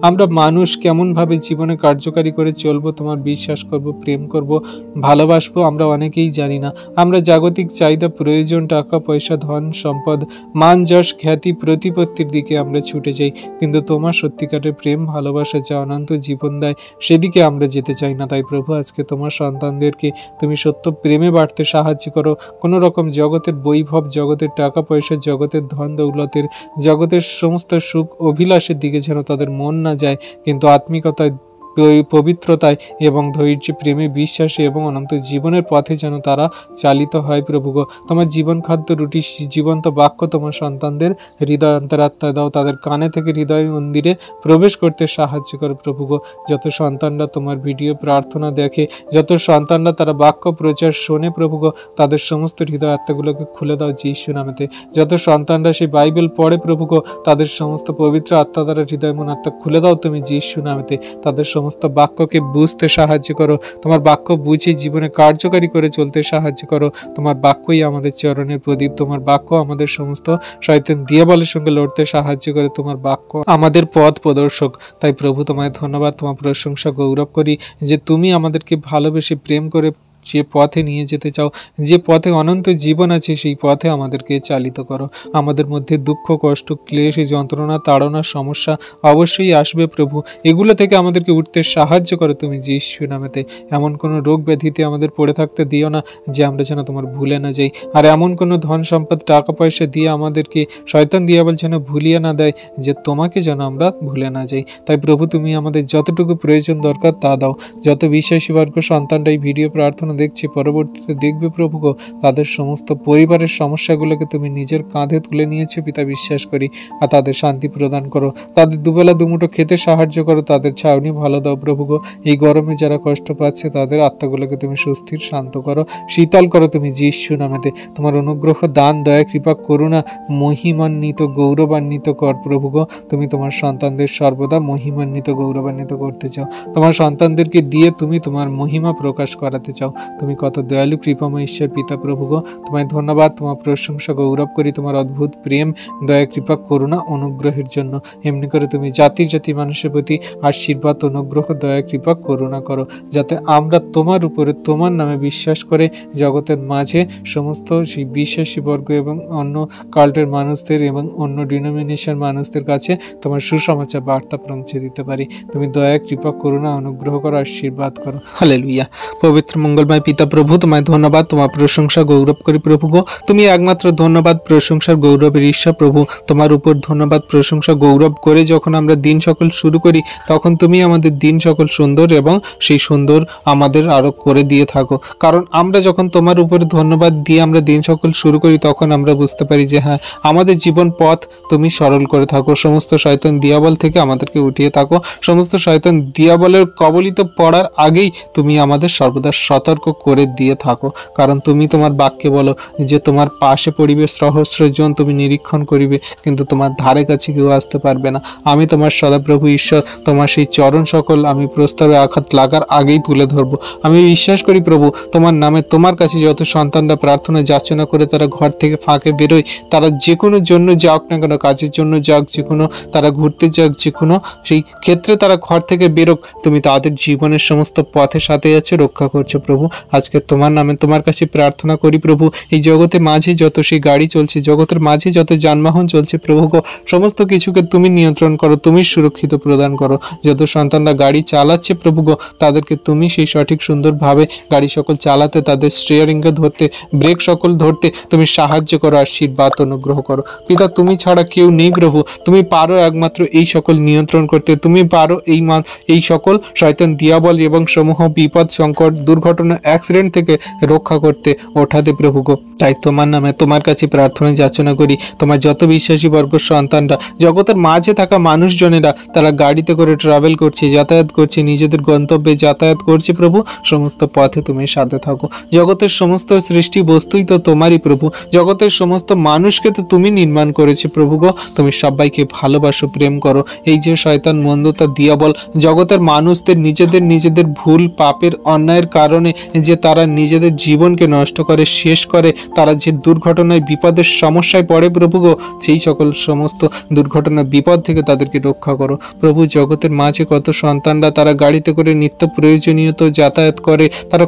আমরা মানুষ কেমনভাবে জীবনে কার্যকারী করে চলবো, তোমার বিশ্বাস করব, প্রেম করব, ভালোবাসবো, আমরা অনেকেই জানি না। আমরা জাগতিক চাহিদা, প্রয়োজন, টাকা পয়সা, ধন সম্পদ, মান যশ খ্যাতি, প্রতিপত্তির দিকে আমরা ছুটে যাই, কিন্তু তোমার সত্যিকারের প্রেম ভালোবাসা যা অনন্ত জীবন দেয় সেদিকে আমরা যেতে চাই না। তাই প্রভু আজকে তোমার সন্তানদেরকে তুমি সত্য প্রেমে বাড়তে সাহায্য করো। কোনো রকম জগতের বৈভব, জগতের টাকা পয়সা, জগতের ধন দৌলতের, জগতের সমস্ত সুখ অভিলাষের দিকে যেন তাদের মন না যায়, কিন্তু আত্মিকতায়, পবিত্রতায় এবং ধৈর্য, প্রেমে, বিশ্বাসে এবং অনন্ত জীবনের পথে যেন তারা চালিত হয় প্রভু গো। তোমার জীবন খাদ্য রুটি জীবন্ত বাক্য তোমার সন্তানদের হৃদয় অন্তরাত্মায় দাও, তাদের কানে থেকে হৃদয় মন্দিরে প্রবেশ করতে সাহায্য করো প্রভু গো। যত সন্তানরা তোমার ভিডিও প্রার্থনা দেখে, যত সন্তানরা তারা বাক্য প্রচার শোনে প্রভু গো, তাদের সমস্ত হৃদয় আত্মাগুলোকে খুলে দাও যিশু নামেতে। যত সন্তানরা সেই বাইবেল পড়ে প্রভু গো, তাদের সমস্ত পবিত্র আত্মা দ্বারা হৃদয় মন আত্মা খুলে দাও তুমি যিশু নামেতে। তাদের সমস্ত বাক্যকে বুঝতে সাহায্য করো, তোমার বাক্য বুঝে জীবনে কার্যকারী করে চলতে সাহায্য করো। তোমার বাক্যই আমাদের চরণের প্রদীপ, তোমার বাক্য আমাদের সমস্ত শয়তান দিয়াবলের সঙ্গে লড়তে সাহায্য করে, তোমার বাক্য আমাদের পথ প্রদর্শক। তাই প্রভু তোমায় ধন্যবাদ, তোমার প্রশংসা গৌরব করি যে তুমি আমাদেরকে ভালোবেসে প্রেম করে যে পথে নিয়ে যেতে চাও, যে পথে অনন্ত জীবন আছে, সেই পথে আমাদেরকে চালিত করো। আমাদের মধ্যে দুঃখ, কষ্ট, ক্লেশ, যন্ত্রণা, তাড়না, সমস্যা অবশ্যই আসবে প্রভু। এগুলো থেকে আমাদেরকে উঠতে সাহায্য করো তুমি যিশু নামেতে। এমন কোনো রোগ ব্যাধিতে আমাদের পড়ে থাকতে দিও না যে আমরা যেন তোমার ভুলে না যাই। আর এমন কোনো ধন সম্পদ, টাকা পয়সা দিয়ে আমাদেরকে শয়তান দিয়াবল যেন ভুলিয়ে না দেয় যে তোমাকে যেন আমরা ভুলে না যাই। তাই প্রভু তুমি আমাদের যতটুকু প্রয়োজন দরকার তা দাও। যত বিশ্বাসী বর্গ সন্তানরা এই ভিডিও প্রার্থনা দেখছে, পরবর্তীতে দেখবে প্রভু গো, তাদের সমস্ত পরিবারের সমস্যাগুলোকে তুমি নিজের কাঁধে তুলে নিয়েছো পিতা, বিশ্বাস করি। আর তাদের শান্তি প্রদান করো, তাদের দুবেলা দুমুঠো খেতে সাহায্য করো, তাদের ছাউনি ভালো দাও প্রভু গো। এই গরমে যারা কষ্ট পাচ্ছে তাদের আত্মাগুলোকে তুমি সুস্থির, শান্ত করো, শীতল করো তুমি যিশু নামেতে। তোমার অনুগ্রহ, দান, দয়া, কৃপা, করুণা, মহিমান্বিত, গৌরবান্বিত কর প্রভু গো। তুমি তোমার সন্তানদের সর্বদা মহিমান্বিত, গৌরবান্বিত করতে চাও। তোমার সন্তানদেরকে দিয়ে তুমি তোমার মহিমা প্রকাশ করাতে চাও। তুমি কত দয়ালু, কৃপাময় ঈশ্বর পিতা প্রভু গো। তোমায় ধন্যবাদ, তোমার প্রশংসা, গৌরব করি তোমার অদ্ভুত প্রেম, দয়া, কৃপা, করুণা, অনুগ্রহের জন্য। এমনি করে তুমি জাতি জাতি মানুষের প্রতি আশীর্বাদ, অনুগ্রহ, দয়া, কৃপা, করুণা করো, যাতে আমরা তোমার উপরে, তোমার নামে বিশ্বাস করে জগতের মাঝে সমস্ত সেই বিশ্বাসী বর্গ এবং অন্য কাল্টের মানুষদের এবং অন্য ডিনোমিনেশন মানুষদের কাছে তোমার সুসমাচার বার্তা পৌঁছে দিতে পারি। তুমি দয়া, কৃপা, করুণা, অনুগ্রহ করো, আশীর্বাদ করো। হালেলুয়া। পবিত্র মঙ্গলময় পিতা প্রভু, তোমায় ধন্যবাদ, তোমার প্রশংসা, গৌরব করি প্রভু গো। তুমি একমাত্র ধন্যবাদ, প্রশংসার, গৌরবের ঈশ্বর প্রভু। তোমার উপর ধন্যবাদ, প্রশংসা, গৌরব করে যখন আমরা দিন সকল শুরু করি, তখন তুমি আমাদের দিন সকল সুন্দর এবং সেই সুন্দর আমাদের আরো করে দিয়ে থাকো। কারণ আমরা যখন তোমার উপরে ধন্যবাদ দিয়ে আমরা দিন সকল শুরু করি, তখন আমরা বুঝতে পারি যে হ্যাঁ, আমাদের জীবন পথ তুমি সরল করে থাকো। সমস্ত শয়তান দিয়াবল থেকে আমাদেরকে উঠিয়ে থাকো। সমস্ত শয়তান দিয়াবলের কবলিত পড়ার আগেই তুমি আমাদের সর্বদা সতর্ক করে দিয়ে থাকো। কারণ তুমি তোমার বাক্যে বলো যে তোমার পাশে পড়িবে সহস্র জন, তুমি নিরীক্ষণ করিবে কিন্তু তোমার ধারে কাছে কেউ আসতে পারবে না। আমি তোমার সদাপ্রভু ঈশ্বর, তোমার সেই চরণ সকল আমি প্রস্তাবে আঘাত লাগার আগেই তুলে ধরবো। আমি বিশ্বাস করি প্রভু, তোমার নামে তোমার কাছে যত সন্তানরা প্রার্থনা যাচনা করে তারা ঘর থেকে ফাঁকে বেরোয়, তারা যে কোনো জন্য যাক না কেন, কাজের জন্য যাক, যে কোনো তারা ঘুরতে যাক, যে কোনো সেই ক্ষেত্রে তারা ঘর থেকে বেরোক, তুমি তাদের জীবনের সমস্ত পথের সাথে আছে, রক্ষা করছো প্রভু। আজকে তোমার নামে তোমার কাছে প্রার্থনা করি প্রভু, এই জগতের মাঝে যত সেই গাড়ি চলছে, জগতের মাঝে যত যানবাহন চলছে প্রভু গো, সমস্ত কিছুকে তুমি নিয়ন্ত্রণ করো, তুমি সুরক্ষিত প্রদান করো। যত সন্তানরা গাড়ি চালাচ্ছে প্রভু গো, তাদেরকে তুমি সেই সঠিক সুন্দরভাবে গাড়ি সকল চালাতে, তাদের স্টিয়ারিংকে ধরতে, ব্রেক সকল ধরতে তুমি সাহায্য করো, আশীর্বাদ, অনুগ্রহ করো পিতা। তুমি ছাড়া কেউ নেই প্রভু, তুমি পারো একমাত্র এই সকল নিয়ন্ত্রণ করতে, তুমি পারো এই সকল শয়তান দিয়াবল এবং সমূহ বিপদ, সংকট, দুর্ঘটনা, অ্যাক্সিডেন্ট থেকে রক্ষা করতে ওঠাতে প্রভু গো। তাই তোমার নামে তোমার কাছে প্রার্থনা যাচনা করি, তোমার যত বিশ্বাসী বর্গ সন্তানরা, জগতের মাঝে থাকা মানুষজনেরা, তারা গাড়িতে করে ট্রাভেল করছে, যাতায়াত করছে, নিজেদের গন্তব্যে যাতায়াত করছে প্রভু, সমস্ত পথে তুমি সাথে থাকো। জগতের সমস্ত সৃষ্টি বস্তুই তো তোমারই প্রভু, জগতের সমস্ত মানুষকে তো তুমি নির্মাণ করেছো প্রভু গো। তুমি সবাইকে ভালোবাসো, প্রেম করো। এই যে শয়তান, মন্দতা, দিয়াবল জগতের মানুষদের নিজেদের ভুল, পাপের, অন্যায়ের কারণে যে তারা নিজেদের জীবনকে নষ্ট করে, শেষ করে, তারা যে দুর্ঘটনায়, বিপদের সমস্যায় পড়ে প্রভু গো, সেই সকল সমস্ত দুর্ঘটনা, বিপদ থেকে তাদেরকে রক্ষা করো প্রভু। জগতের মাঝে কত সন্তানরা তারা গাড়িতে করে নিত্য প্রয়োজনীয়ত যাতায়াত করে, তারা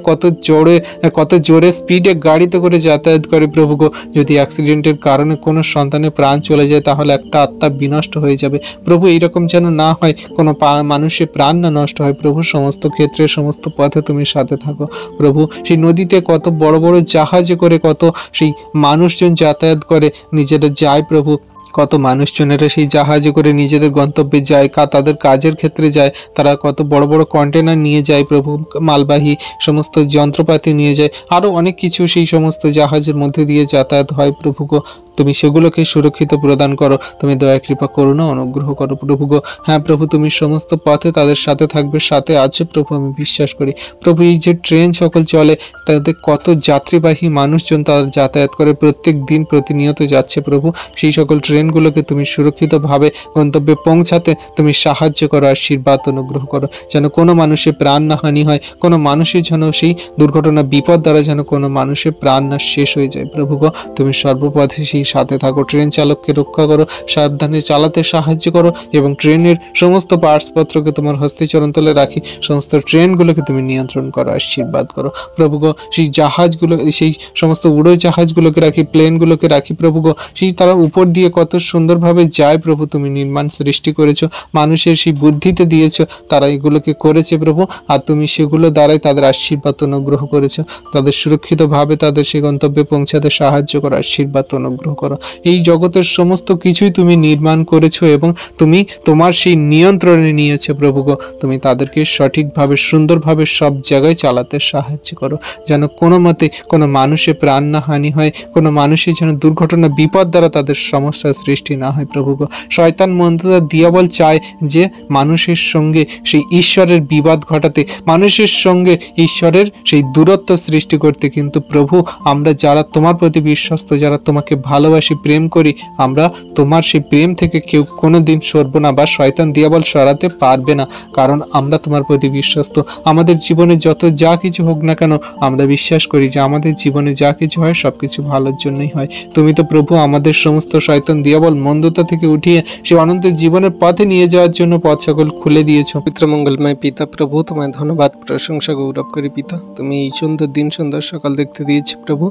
কত জোরে স্পিডে গাড়িতে করে যাতায়াত করে প্রভু গো। যদি অ্যাক্সিডেন্টের কারণে কোনো সন্তানের প্রাণ চলে যায়, তাহলে একটা আত্মা বিনষ্ট হয়ে যাবে প্রভু। এইরকম যেন না হয়, কোনো মানুষের প্রাণ না নষ্ট হয় প্রভু। সমস্ত ক্ষেত্রে, সমস্ত পথে তুমি সাথে থাকো প্রভু। সেই নদীতে কত বড় বড় জাহাজে করে কত সেই মানুষজন যাতায়াত করে, নিজেরা যায় প্রভু। কত মানুষজনেরা সেই জাহাজে করে নিজেদের গন্তব্যে যায়, তাদের কাজের ক্ষেত্রে যায়, তারা কত বড় বড় কন্টেনার নিয়ে যায় প্রভু, মালবাহী সমস্ত যন্ত্রপাতি নিয়ে যায়, আরও অনেক কিছু সেই সমস্ত জাহাজের মধ্যে দিয়ে যাতায়াত হয় প্রভু গো। তুমি সেগুলোকে সুরক্ষিত প্রদান করো, তুমি দয়া, কৃপা, করুণা, অনুগ্রহ করো প্রভু গো। হ্যাঁ প্রভু, তুমি সমস্ত পথে তাদের সাথে থাকবে, সাথে আছে প্রভু, আমি বিশ্বাস করি প্রভু। এই যে ট্রেন সকল চলে, তাদের কত যাত্রীবাহী মানুষজন তারা যাতায়াত করে, প্রত্যেক দিন প্রতিনিয়ত যাচ্ছে প্রভু। সেই সকল ট্রেনগুলোকে তুমি সুরক্ষিতভাবে গন্তব্যে পৌঁছাতে তুমি সাহায্য করো, আশীর্বাদ, অনুগ্রহ করো, যেন কোনো মানুষের প্রাণ না হানি হয়, কোনো মানুষের যেন সেই দুর্ঘটনা, বিপদ দ্বারা যেন কোনো মানুষের প্রাণ না শেষ হয়ে যায় প্রভু গো। তুমি সর্বপথে সেই সাথে থাকো, ট্রেন চালককে রক্ষা করো, সাবধানে চালাতে সাহায্য করো এবং ট্রেনের সমস্ত পার্টসপত্রকে তোমার হস্তে চরণতলে রাখি, সমস্ত ট্রেনগুলোকে তুমি নিয়ন্ত্রণ করো, আশীর্বাদ করো প্রভু গো। সেই জাহাজগুলো, সেই সমস্ত উড়ো জাহাজগুলোকে রাখি, প্লেনগুলোকে রাখি প্রভু গো, সেই তারা উপর দিয়ে কত সুন্দরভাবে যায় প্রভু। তুমি নির্মাণ সৃষ্টি করেছো, মানুষের সেই বুদ্ধিতে দিয়েছো, তারা এগুলোকে করেছে প্রভু, আর তুমি সেগুলো দ্বারাই তাদের আশীর্বাদ অনুগ্রহ করেছো। তাদের সুরক্ষিতভাবে তাদের সেই গন্তব্যে পৌঁছাতে সাহায্য করো, আশীর্বাদ অনুগ্রহ করো। এই জগতের সমস্ত কিছুই তুমি নির্মাণ করেছো এবং তুমি তোমার সেই নিয়ন্ত্রণে নিয়েছো প্রভু গো। তুমি তাদেরকে সঠিকভাবে সুন্দরভাবে সব জায়গায় চালাতে সাহায্য করো, যেন কোনো মতে কোনো মানুষের প্রাণ না হানি হয়, কোনো মানুষের যেন দুর্ঘটনা বিপদ দ্বারা তাদের সমস্যার সৃষ্টি না হয় প্রভু গো। শয়তান মন্ত্রতা দিয়াবল চায় যে মানুষের সঙ্গে সেই ঈশ্বরের বিবাদ ঘটাতে, মানুষের সঙ্গে ঈশ্বরের সেই দূরত্ব সৃষ্টি করতে, কিন্তু প্রভু আমরা যারা তোমার প্রতি বিশ্বস্ত, যারা তোমাকে ভালোবাসি, প্রেম করি, আমরা তোমার সেই প্রেম থেকে কেউ কোনো দিন সরব না, বা শয়তান দিয়াবল সরাতে পারবে না, কারণ আমরা তোমার প্রতি বিশ্বস্ত। আমাদের জীবনে যত যা কিছু হোক না কেন, আমরা বিশ্বাস করি যে আমাদের জীবনে যা কিছু হয় সব কিছু ভালোর জন্যই হয়। তুমি তো প্রভু আমাদের সমস্ত শয়তান দিয়াবল মন্দতা থেকে উঠিয়ে সে অনন্ত জীবনের পথে নিয়ে যাওয়ার জন্য পথ সকল খুলে দিয়েছ। পবিত্র মঙ্গলময় পিতা প্রভু, তোমায় ধন্যবাদ, প্রশংসা, গৌরব করি পিতা। তুমি এই সুন্দর দিন, সুন্দর সকাল দেখতে দিয়েছ প্রভু,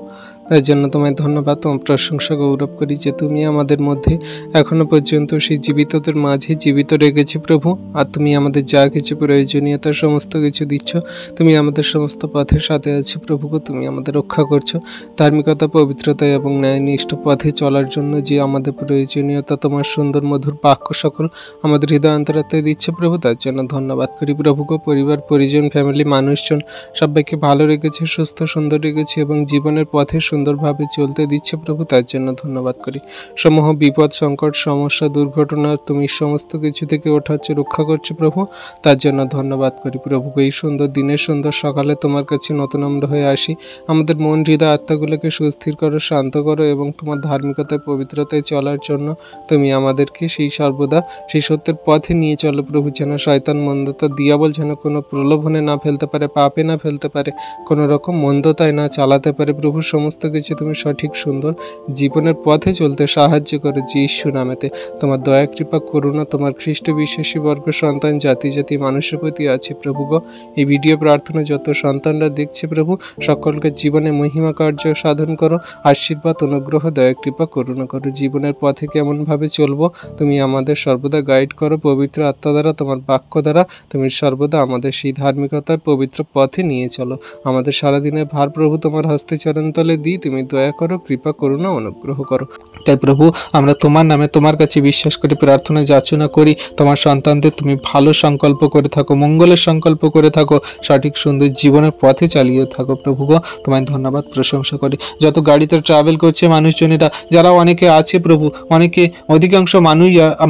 তার জন্য তোমায় ধন্যবাদ, তোমার প্রশংসা, গৌরব করি যে তুমি আমাদের মধ্যে এখনো পর্যন্ত সেই জীবিতদের মাঝে জীবিত রেখেছি প্রভু। আর তুমি আমাদের যা কিছু প্রয়োজনীয়তা সমস্ত কিছু দিচ্ছ, তুমি আমাদের সমস্ত পথের সাথে আছো প্রভু। তুমি আমাদের রক্ষা করছো, ধার্মিকতা, পবিত্রতা এবং ন্যায়নিষ্ঠ পথে চলার জন্য যে আমাদের প্রয়োজনীয়তা, তোমার সুন্দর মধুর বাক্য সকল আমাদের হৃদয় অন্তরাত্মায় দিচ্ছে প্রভু, তার জন্য ধন্যবাদ করি প্রভু গো। পরিবার, পরিজন, ফ্যামিলি, মানুষজন সবাইকে ভালো রেখেছে, সুস্থ সুন্দর রেখেছে এবং জীবনের পথে সুন্দরভাবে চলতে দিচ্ছে প্রভু, তার জন্য ধন্যবাদ করি। সমূহ বিপদ, সংকট, সমস্যা, দুর্ঘটনা তুমি সমস্ত কিছু থেকে ওঠাচ্ছ, রক্ষা করছো প্রভু, তার জন্য ধন্যবাদ করি প্রভু। এই সুন্দর দিনের সুন্দর সকালে তোমার কাছে নতুন আমরা হয়ে আসি। আমাদের মন, হৃদয়, আত্মাগুলোকে সুস্থির করো, শান্ত করো এবং তোমার ধার্মিকতায়, পবিত্রতায় চলার জন্য তুমি আমাদেরকে সেই সর্বদা সেই সত্যের পথে নিয়ে চলো প্রভু। যেন শয়তান মন্দতা দিয়াবল যেন কোনো প্রলোভনে না ফেলতে পারে, পাপে না ফেলতে পারে, কোনো রকম মন্দতায় না চালাতে পারে প্রভু। সমস্ত কিছু তুমি সঠিক সুন্দর জীবনের পথে চলতে সাহায্য করো যীশু নামেতে। তোমার দয়া, কৃপা, করুণা তোমার খ্রিস্ট বিশ্বাসী বর্গ সন্তান, জাতি জাতি মানুষের প্রতি আছে প্রভু গো। এই ভিডিও প্রার্থনা যত সন্তানরা দেখছে প্রভু, সকলকে জীবনে মহিমা কার্য সাধন করো, আশীর্বাদ, অনুগ্রহ, দয়া, কৃপা, করুণা করো। জীবনের পথে কেমনভাবে চলবো তুমি আমাদের সর্বদা গাইড করো, পবিত্র আত্মা দ্বারা, তোমার বাক্য দ্বারা তুমি সর্বদা আমাদের সেই ধার্মিকতার পবিত্র পথে নিয়ে চলো। আমাদের সারাদিনের ভার প্রভু তোমার হস্তে চরণতলে দিই, তুমি দয়া করো, কৃপা, করুণা, অনুগ্রহ করো। তাই প্রভু আমরা তোমার নামে তোমার কাছে বিশ্বাস করি, প্রার্থনা যাচনা করি, তোমার সন্তানদের তুমি ভালো সংকল্প করে থাকো, মঙ্গলের সংকল্প করে থাকো, সঠিক সুন্দর জীবনের পথে চালিয়ে থাকো প্রভু গো। তোমায় ধন্যবাদ, প্রশংসা করি। যত গাড়িতে ট্রাভেল করছে মানুষজনেরা, যারা অনেকে আছে প্রভু, অনেকে অধিকাংশ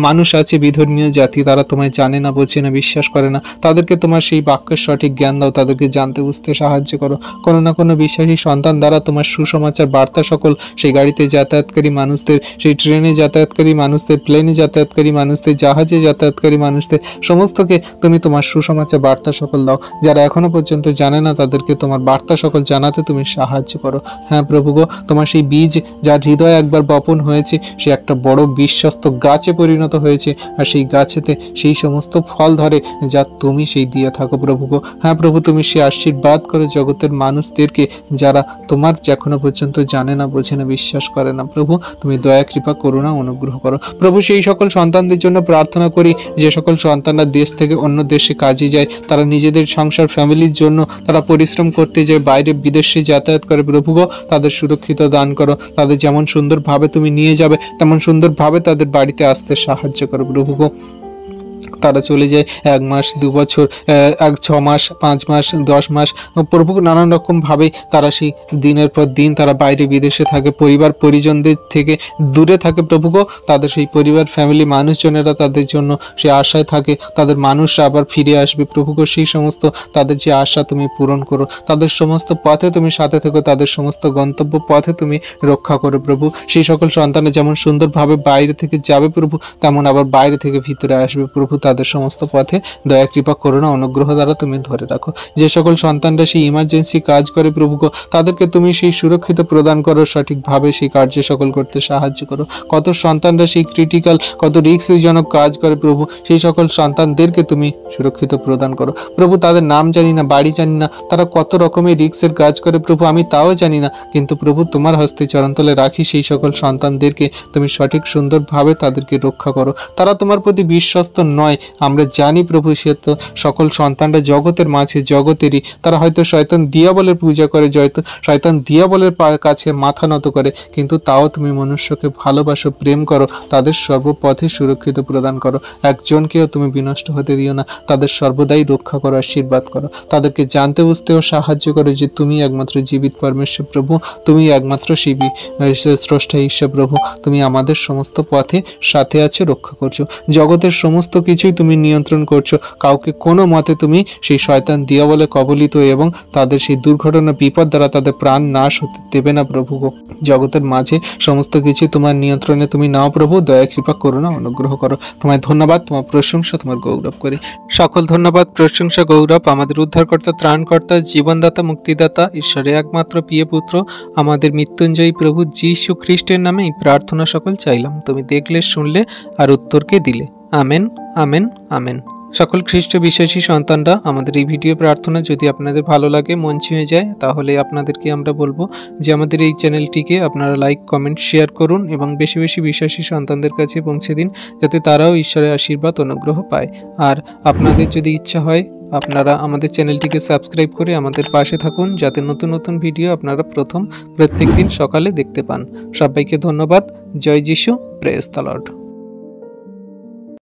মানুষ আছে বিধর্মীয় জাতি, তারা তোমায় জানে না, বোঝে না, বিশ্বাস করে না, তাদেরকে তোমার সেই বাক্যের সঠিক জ্ঞান দাও, তাদেরকে জানতে বুঝতে সাহায্য করো। কোনো না কোনো বিশ্বাসী সন্তান দ্বারা তোমার সুসমাচার বার্তা সকল সেই গাড়িতে যাতায়াতকারী মানুষদের, সেই ট্রেনে যাতায়াতকারী মানুষদের, প্লেনে যাতায়াতকারী মানুষদের, জাহাজে যাতায়াতকারী মানুষদের সমস্তকে তুমি তোমার সুসমাচার বার্তা সকল দাও। যারা এখনো পর্যন্ত জানে না তাদেরকে তোমার বার্তা সকল জানাতে তুমি সাহায্য করো। হ্যাঁ প্রভু গো, তোমার সেই বীজ যার হৃদয়ে একবার বপন হয়েছে, সে একটা বড় বিশ্বস্ত গাছে পরিণত হয়েছে, আর সেই গাছেতে সেই সমস্ত ফল ধরে যা তুমি সেই দিয়ে থাকো প্রভু গো। হ্যাঁ প্রভু, তুমি সে আশীর্বাদ করো জগতের মানুষদেরকে, যারা তোমার এখনো পর্যন্ত জানে না, বোঝে না, বিশ্বাস করে না প্রভু। তুমি দয়া, কৃপা, করুণা, অনুগ্রহ করো প্রভু। সেই সকল সন্তানদের জন্য প্রার্থনা করি যে সকল সন্তানরা দেশ থেকে অন্য দেশে কাজে যায়, তারা নিজেদের সংসার, ফ্যামিলির জন্য তারা পরিশ্রম করতে যায়, বাইরে বিদেশে যাতায়াত করে প্রভু গো, তাদের সুরক্ষিত দান করো। তাদের যেমন সুন্দরভাবে তুমি নিয়ে যাবে, তেমন সুন্দরভাবে তাদের বাড়িতে আসতে সাহায্য করো প্রভু গো। তারা চলে যায় 1 মাস, 2 বছর, 6 মাস, 5 মাস, 10 মাস প্রভু, নানান রকমভাবে তারা সেই দিনের পর দিন তারা বাইরে বিদেশে থাকে, পরিবার পরিজনদের থেকে দূরে থাকে প্রভু গো। তাদের সেই পরিবার, ফ্যামিলি, মানুষজনেরা তাদের জন্য সে আশায় থাকে, তাদের মানুষরা আবার ফিরে আসবে প্রভু গো। সেই সমস্ত তাদের যে আশা তুমি পূরণ করো, তাদের সমস্ত পথে তুমি সাথে থেকো, তাদের সমস্ত গন্তব্য পথে তুমি রক্ষা করো প্রভু। সেই সকল সন্তানে যেমন সুন্দরভাবে বাইরে থেকে যাবে প্রভু, তেমন আবার বাইরে থেকে ভিতরে আসবে প্রভু। তাদের তাদের সমস্ত পথে দয়া কৃপা করুণা অনুগ্রহ দ্বারা তুমি ধরে রাখো। যে সকল সন্তানরা সেই ইমার্জেন্সি কাজ করে প্রভু গো, তাদেরকে তুমি সেই সুরক্ষিত প্রদান করো, সঠিকভাবে সেই কার্য সকল করতে সাহায্য করো। কত সন্তানরা সেই ক্রিটিক্যাল, কত রিস্কজনক কাজ করে প্রভু, সেই সকল সন্তানদেরকে তুমি সুরক্ষিত প্রদান করো প্রভু। তাদের নাম জানি না, বাড়ি জানি না, তারা কত রকমের রিস্কের কাজ করে প্রভু, আমি তাও জানি না, কিন্তু প্রভু তোমার হস্তে চরণতলে রাখি সেই সকল সন্তানদেরকে, তুমি সঠিক সুন্দরভাবে তাদেরকে রক্ষা করো। তারা তোমার প্রতি বিশ্বস্ত নয়, আমরা জানি প্রভু, সে তো সকল সন্তানরা জগতের মাঝে, জগতেরই, তারা হয়তো শয়তান দিয়াবলের পূজা করে, শয়তান দিয়াবলের কাছে মাথা নত করে, কিন্তু তাও তুমি মনুষ্যকে ভালোবাসো, প্রেম করো, তাদের সর্বপথে সুরক্ষিত প্রদান করো। একজনকেও তুমি বিনষ্ট হতে দিও না, তাদের সর্বদাই রক্ষা করো, আশীর্বাদ করো, তাদেরকে জানতে বুঝতেও সাহায্য করো যে তুমি একমাত্র জীবিত পরমেশ্বর প্রভু, তুমি একমাত্র শিবী স্রষ্টা ঈশ্বর প্রভু, তুমি আমাদের সমস্ত পথে সাথে আছে, রক্ষা করছো। জগতের সমস্ত কিছুই তুমি নিয়ন্ত্রণ করছো, কাউকে কোনো মতে তুমি সেই শয়তান দিয়াবলে কবলিত এবং তাদের সেই দুর্ঘটনা বিপদ দ্বারা তাদের প্রাণ নাশ হতে দেবে না প্রভু গো। জগতের মাঝে সমস্ত কিছু তোমার নিয়ন্ত্রণে তুমি নাও প্রভু, দয়া কৃপা করুণা অনুগ্রহ করো। তোমায় ধন্যবাদ, তোমার প্রশংসা, তোমার গৌরব করি। সকল ধন্যবাদ, প্রশংসা, গৌরব আমাদের উদ্ধারকর্তা, ত্রাণকর্তা, জীবনদাতা, মুক্তিদাতা, ঈশ্বরের একমাত্র প্রিয় পুত্র, আমাদের মৃত্যুঞ্জয়ী প্রভু যীশু খ্রিস্টের নামে এই প্রার্থনা সকল চাইলাম। তুমি দেখলে, শুনলে আর উত্তরকে দিলে। Amen, amen, amen. সকল খ্রিস্ট বিশ্বাসী সন্তানরা, আমাদের এই ভিডিও প্রার্থনা যদি আপনাদের ভালো লাগে, মন ছুঁয়ে যায়, তাহলে আপনাদেরকে আমরা বলবো যে আমাদের এই চ্যানেলটিকে আপনারা লাইক, কমেন্ট, শেয়ার করুন এবং বেশি বেশি বিশ্বাসী সন্তানদের কাছে পৌঁছে দিন, যাতে তারাও ঈশ্বরের আশীর্বাদ অনুগ্রহ পায়। আর আপনাদের যদি ইচ্ছা হয়, আপনারা আমাদের চ্যানেলটিকে সাবস্ক্রাইব করে আমাদের পাশে থাকুন, যাতে নতুন নতুন ভিডিও আপনারা প্রত্যেক দিন সকালে দেখতে পান। সবাইকে ধন্যবাদ। জয় যিশু, প্রেজ দ্য লর্ড।